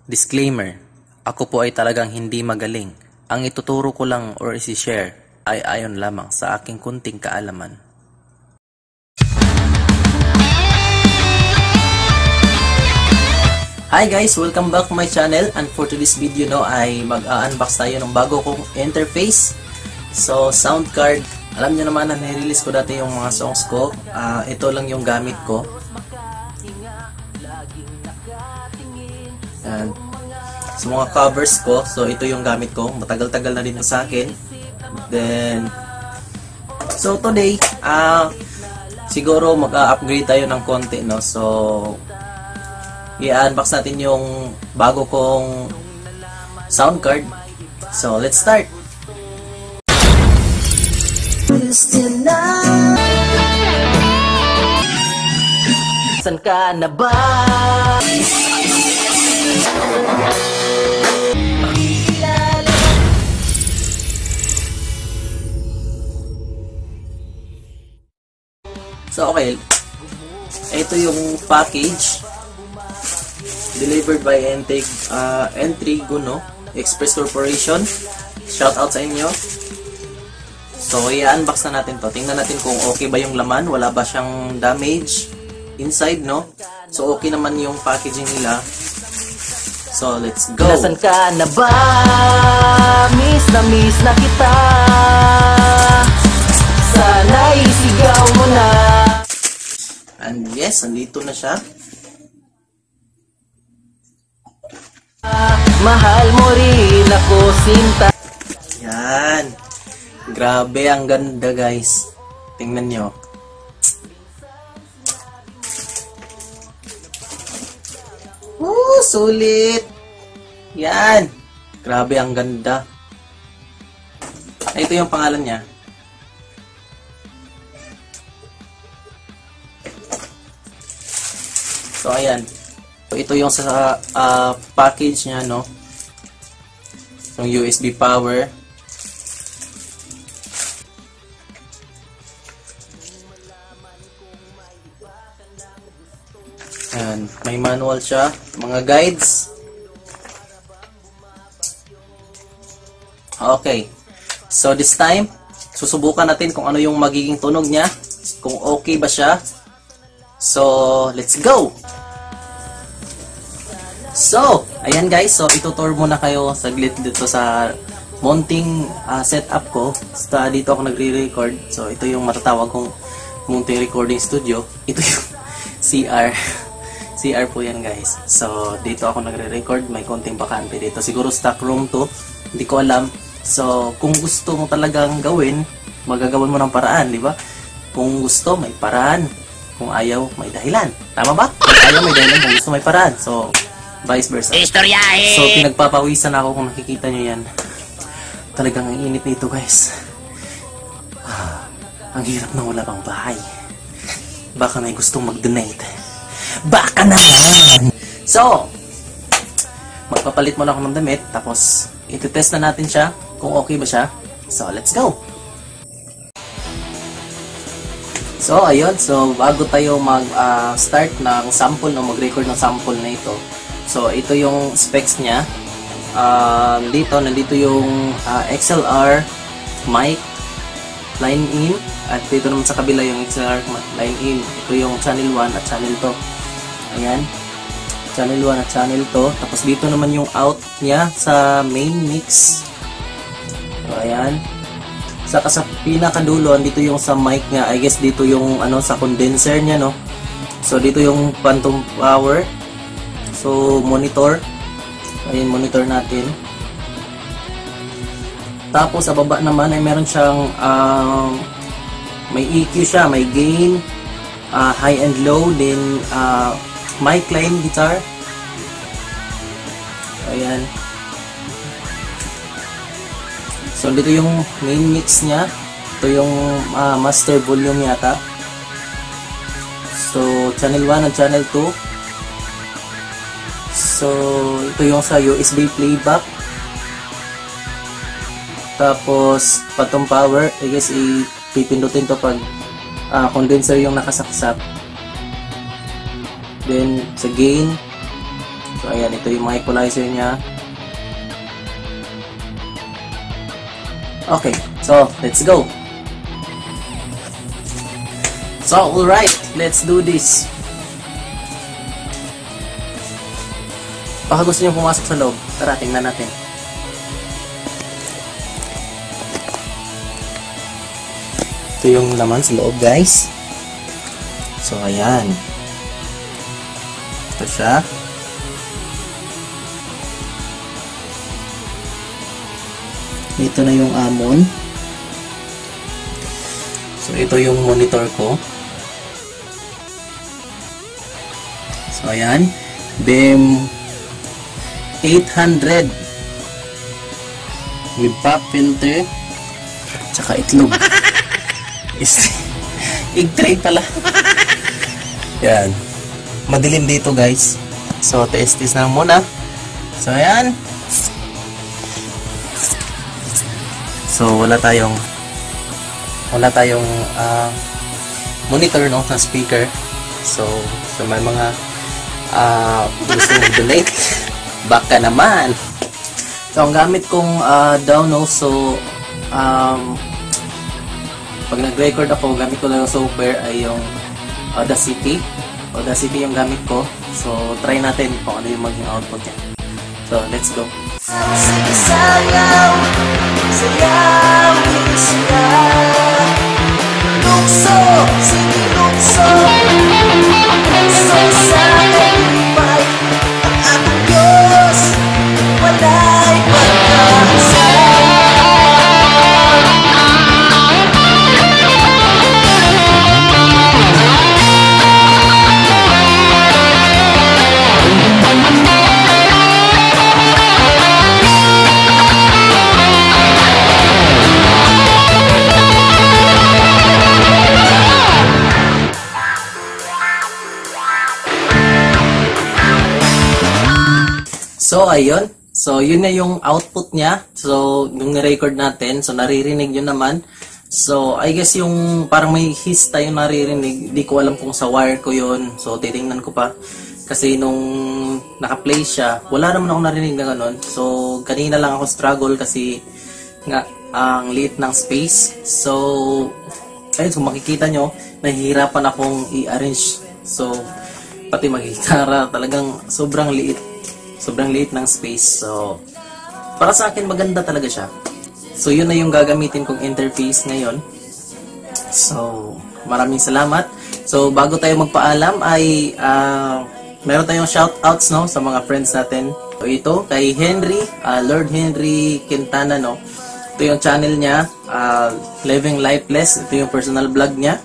Disclaimer, ako po ay talagang hindi magaling. Ang ituturo ko lang or isi-share ay ayon lamang sa aking kunting kaalaman. Hi guys! Welcome back to my channel, and for today's video ay mag-unbox tayo ng bago kong interface. So, sound card. Alam niyo naman na nirelease ko dati yung mga songs ko. Ito lang yung gamit ko. Yan. Sa mga covers ko, so ito yung gamit ko. Matagal-tagal na din sa akin. Then, so today, siguro mag-upgrade tayo ng konti, no? So, i-unbox natin yung bago kong sound card. So, let's start! San ka na ba? So, okay. Ito yung package. Delivered by Entrigo, no? Express Corporation. Shout out sa inyo. So, i-unbox na natin to. Tingnan natin kung okay ba yung laman. Wala ba siyang damage inside, no? So, okay naman yung packaging nila. So, let's go! Nasaan ka na ba? Miss na kita. Sana'y sigaw mo na. And yes, andito na siya. Mahal mo rin ako, sinta. Yan. Grabe, ang ganda guys. Tingnan nyo. Sulit. Yan. Grabe, ang ganda. Ito yung pangalan niya. So, ayan. So, ito yung sa package niya, no? Yung USB power. Ayan. May manual siya. Mga guides. Okay. So, this time, susubukan natin kung ano yung magiging tunog niya. Kung okay ba siya. So, let's go! So, ayan guys. So, itutour muna kayo saglit dito sa mounting setup ko. So, dito ako nagre-record. So, ito yung matatawag kong mounting recording studio. Ito yung CR. CR po yan guys. So, dito ako nagre-record. May konting bakante dito. Siguro stock room to. Hindi ko alam. So, kung gusto mo talagang gawin, magagawan mo ng paraan, di ba? Kung gusto, may paraan. Kung ayaw, may dahilan. Tama ba? Kung ayaw, may dahilan. Kung gusto, may paraan. So, vice versa. Istoryahe! So, pinagpapawisan ako kung nakikita nyo yan. Talagang ang init nito, guys. Ang hirap na wala pang bahay. Baka may gustong mag-donate. Baka naman! So, magpapalit muna ako ng damit. Tapos, iti-test na natin siya kung okay ba siya. So, let's go! So, ayun. So, bago tayo mag-start ng sample, no, mag-record ng sample na ito. So, ito yung specs niya. Nandito yung XLR mic line in. At dito naman sa kabila yung XLR line in. Ito yung channel 1 at channel 2. Ayan. Channel 1 at channel 2. Tapos dito naman yung out niya sa main mix. So, ayan. Saka sa pinakadulo, dito yung sa mic niya. I guess dito yung sa condenser niya, no? So, dito yung phantom power. So, monitor. Ayan, monitor natin. Tapos, sa baba naman ay meron siyang may EQ siya, may gain, high and low, then mic line guitar. Ayan. So, dito yung main mix niya. Ito yung master volume yata. So, channel 1 and channel 2. So, ito yung sa USB playback. Tapos, phantom power. I guess, ipipindutin to pag condenser yung nakasaksak. Then, sa gain. So ayan, ito yung mga equalizer niya. Okay, so let's go. So alright, let's do this. Baka gusto niyo pumasok sa loob. Tara, tingnan natin. Ito yung laman sa loob, guys. So ayan. Ito siya. Ito na yung amon. So ito yung monitor ko. So ayan, BIM 800 with pop filter tsaka itlog. Egg tray pala. Yan. Madilim dito, guys. So testis na muna. So ayan. So wala tayong monitor, no, na speaker. So may mga gusto mag-donate, baka naman. So ang gamit kong Downo, so pag nag-record ako, gamit ko lang yung software ay yung Audacity yung gamit ko. So try natin kung ano yung maging output niya. So let's go. Sige sayaw, sayawin sila. Lukso, sige lukso. Lukso sa kalipay. Ang ating Diyos, wala'y pagkakasa. So ayun. So yun na yung output niya. So nung ni-record natin, so naririnig yun naman. So I guess yung parang may hiss tayo naririnig. Di ko alam kung sa wire ko yun. So titingnan ko pa. Kasi nung naka-play siya, wala naman ako narinig na ganun. So kanina lang ako struggle kasi nga ang liit ng space. So ayun, kung makikita nyo, nahihirapan akong i-arrange. So pati mag-gitara, talagang sobrang liit ng space. So para sa akin maganda talaga siya. So yun na yung gagamitin kong interface ngayon. So maraming salamat. So bago tayo magpaalam ay meron tayong shoutouts, no, sa mga friends natin. So ito kay Henry, Lord Henry Quintana, no. Ito yung channel niya, Living Lifeless. Ito yung personal vlog niya.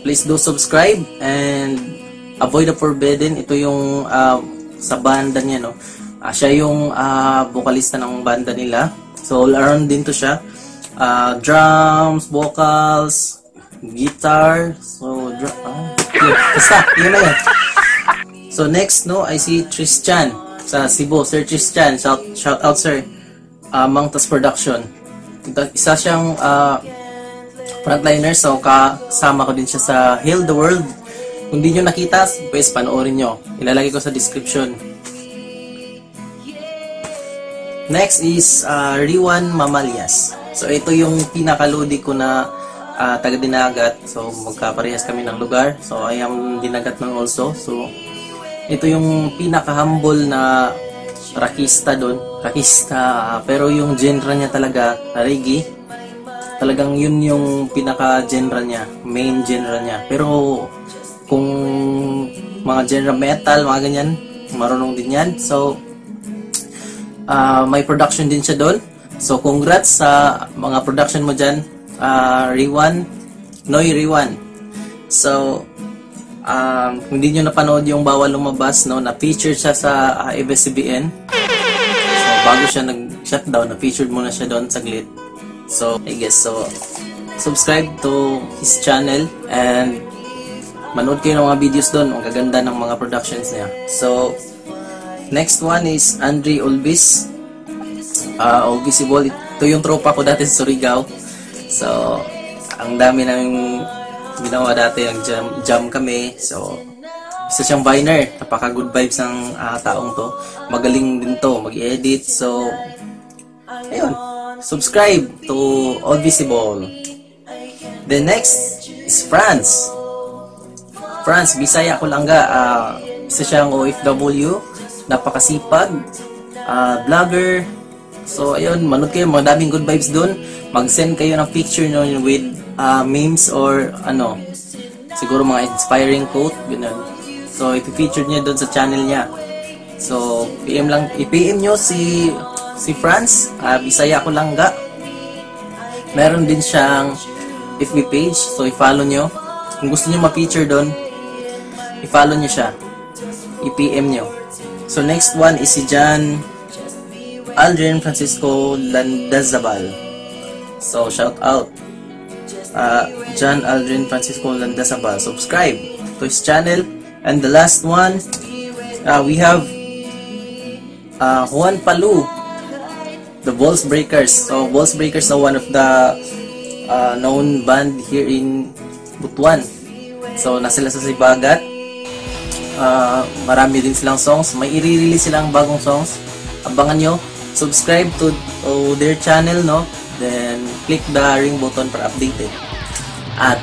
Please do subscribe and Avoid the Forbidden. Ito yung sa banda niya, no. Siya yung vocalista ng banda nila. So all around din to siya. Drums, vocals, guitar. So basta yun na yan. So next, no, I see Tristan sa Cebu. Sir Tristan, shout out sir. Mangtas Production. Isa siyang frontliner, so kasama ko din siya sa Heal the World. Kung di nyo nakita, pues panoorin nyo. Ilalagay ko sa description. Next is Riwan Mamalias. So ito yung pinakaludi ko na taga Dinagat. So magkaparehas kami ng lugar. So I am Dinagat man also. So ito yung pinaka-humble na rockista doon. Rockista, pero yung genre niya talaga reggae. Talagang yun yung pinaka-genre niya, main genre niya. Pero kung mga genre metal, mga ganyan, marunong din yan. So may production din siya doon. So congrats sa mga production mo dyan, Riwan, Noy Riwan. So hindi nyo napanood yung Bawal Lumabas, no, na-featured siya sa ABS-CBN. So bago siya nag-shutdown, na-featured muna siya doon saglit. So I guess, so subscribe to his channel and manood kayo ng mga videos doon. Ang gaganda ng mga productions niya. So next one is Andre Olbis. Olbisibol. Ito yung tropa ko dati sa Surigao. So ang dami naming ginawa dati, ang jam kami. So Isa siyang Viner. Napaka good vibes ng taong to. Magaling din to mag-edit. So, ayun. Subscribe to All Visible. The next is France. France, Bisaya ko lang ga. Isa siyang OFW. Napakasipag. Vlogger. So, ayun. Manood kayo. Madaming good vibes dun. Mag-send kayo ng picture nyo with memes or ano. Siguro mga inspiring quote. Ganun. So, ipifeature niya doon sa channel niya. So, i-PM nyo si France. Bisaya ko lang ga. Meron din siyang FB page. So, i-follow nyo. Kung gusto nyo ma-feature doon, i-follow nyo siya. I-PM nyo. So, next one is si John Aldrin Francisco Landazabal. So, shout out. John Aldrin Francisco Landazabal. Subscribe to his channel. And the last one, we have Juan Palu, the Balls Breakers. So, Balls Breakers are one of the known band here in Butuan. So, nasa sila sa Sibagat. Marami din silang songs. May i-release silang bagong songs. Abangan nyo. Subscribe to their channel, no? Then, click the ring button para updated. At,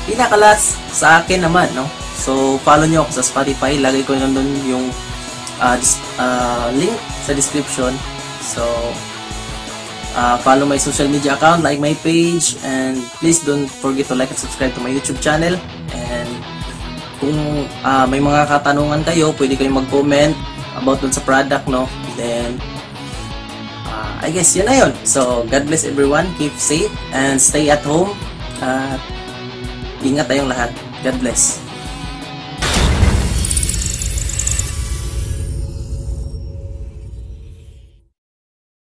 pinakalas sa akin naman, no? So, follow nyo ako sa Spotify. Lagay ko nandun yung link sa description. So, follow my social media account, like my page, and please don't forget to like and subscribe to my YouTube channel. And kung may mga katanungan kayo, pwede kayong mag-comment about dun sa product, no? Then, I guess yun na yun. So, God bless everyone. Keep safe and stay at home. Ingat tayong lahat. God bless.